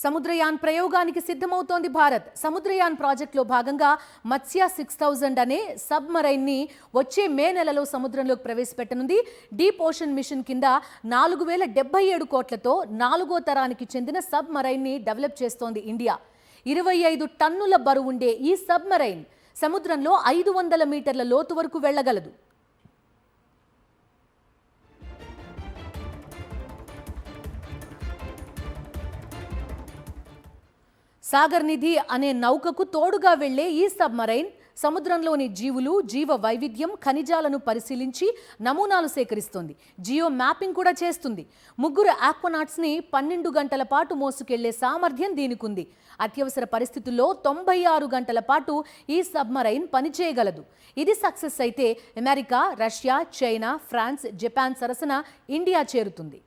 సముద్రయాన్ ప్రయోగానికి సిద్ధమవుతోంది భారత్. సముద్రయాన్ ప్రాజెక్టులో భాగంగా మత్స్య 6000 అనే సబ్మరైన్ ని వచ్చే మే నెలలో సముద్రంలోకి ప్రవేశపెట్టనుంది. డీప్ ఓషన్ మిషన్ కింద 4077 కోట్లతో 4వ తరానికి చెందిన సబ్మరైన్ ని డెవలప్ చేస్తోంది ఇండియా. 25 టన్నుల బరువుండే ఈ సబ్మరైన్ సముద్రంలో 500 మీటర్ల లోతు వరకు వెళ్లగలదు. సాగర్ నిధి అనే నౌకకు తోడుగా వెళ్లే ఈ సబ్మరైన్ సముద్రంలోని జీవులు, జీవ వైవిధ్యం, ఖనిజాలను పరిశీలించి నమూనాలు సేకరిస్తుంది. జియో మ్యాపింగ్ కూడా చేస్తుంది. 3 ఆక్వానాట్స్ ని 12 గంటల పాటు మోసుకెళ్లే సామర్థ్యం దీనికుంది. అత్యవసర పరిస్థితుల్లో 96 గంటల పాటు ఈ సబ్మరైన్ పనిచేయగలదు. ఇది సక్సెస్ అయితే America, Russia, China, France, Japan సరసన ఇండియా చేరుతుంది.